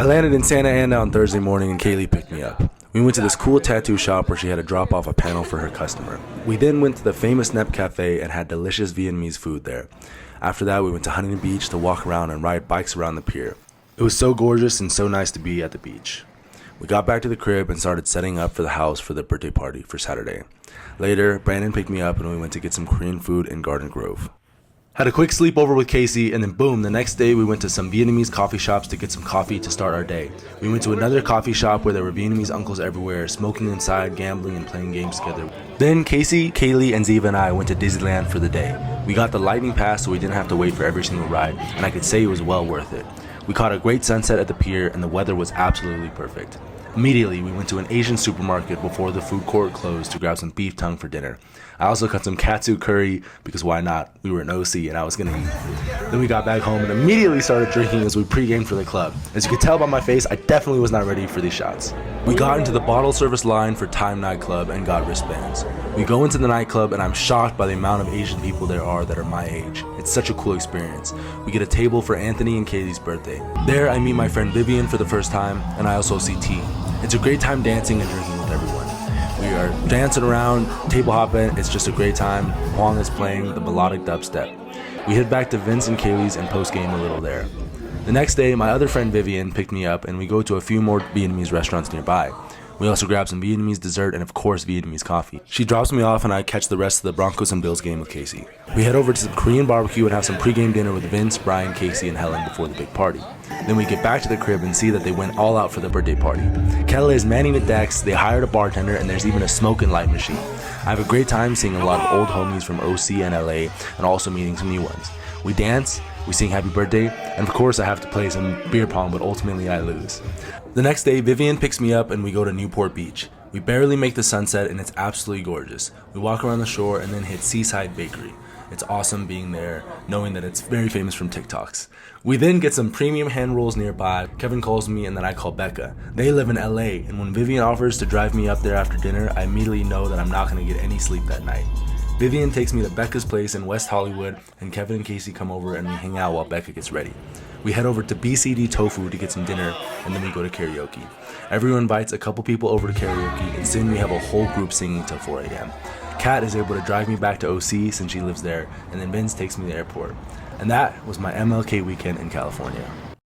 I landed in Santa Ana on Thursday morning and Kaylee picked me up. We went to this cool tattoo shop where she had to drop off a panel for her customer. We then went to the famous Nep Cafe and had delicious Vietnamese food there. After that, we went to Huntington Beach to walk around and ride bikes around the pier. It was so gorgeous and so nice to be at the beach. We got back to the crib and started setting up for the house for the birthday party for Saturday. Later, Brandon picked me up and we went to get some Korean food in Garden Grove. Had a quick sleepover with Casey, and then boom, the next day we went to some Vietnamese coffee shops to get some coffee to start our day. We went to another coffee shop where there were Vietnamese uncles everywhere, smoking inside, gambling, and playing games together. Then Casey, Kaylee, and Ziva and I went to Disneyland for the day. We got the lightning pass so we didn't have to wait for every single ride, and I could say it was well worth it. We caught a great sunset at the pier, and the weather was absolutely perfect. Immediately, we went to an Asian supermarket before the food court closed to grab some beef tongue for dinner. I also cut some katsu curry because why not? We were in OC and I was gonna eat. Then we got back home and immediately started drinking as we pre-gamed for the club. As you could tell by my face, I definitely was not ready for these shots. We got into the bottle service line for Time nightclub and got wristbands. We go into the nightclub and I'm shocked by the amount of Asian people there are that are my age. It's such a cool experience. We get a table for Anthony and Katie's birthday. There I meet my friend Vivian for the first time, and I also see T. It's a great time dancing and drinking with everyone. We are dancing around, table hopping, it's just a great time. Huang is playing the melodic dubstep. We head back to Vince and Kaylee's and post-game a little there. The next day, my other friend Vivian picked me up and we go to a few more Vietnamese restaurants nearby. We also grab some Vietnamese dessert and of course Vietnamese coffee. She drops me off and I catch the rest of the Broncos and Bills game with Casey. We head over to some Korean barbecue and have some pre-game dinner with Vince, Brian, Casey, and Helen before the big party. Then we get back to the crib and see that they went all out for the birthday party. Kelly is manning the decks, they hired a bartender, and there's even a smoke and light machine. I have a great time seeing a lot of old homies from OC and LA and also meeting some new ones. We dance, we sing happy birthday, and of course I have to play some beer pong, but ultimately I lose. The next day, Vivian picks me up and we go to Newport Beach. We barely make the sunset and it's absolutely gorgeous. We walk around the shore and then hit Seaside Bakery. It's awesome being there, knowing that it's very famous from TikToks. We then get some premium hand rolls nearby. Kevin calls me and then I call Becca. They live in LA, and when Vivian offers to drive me up there after dinner, I immediately know that I'm not going to get any sleep that night. Vivian takes me to Becca's place in West Hollywood, and Kevin and Casey come over and we hang out while Becca gets ready. We head over to BCD Tofu to get some dinner, and then we go to karaoke. Everyone invites a couple people over to karaoke, and soon we have a whole group singing till 4 a.m. Kat is able to drive me back to OC since she lives there, and then Vince takes me to the airport. And that was my MLK weekend in California.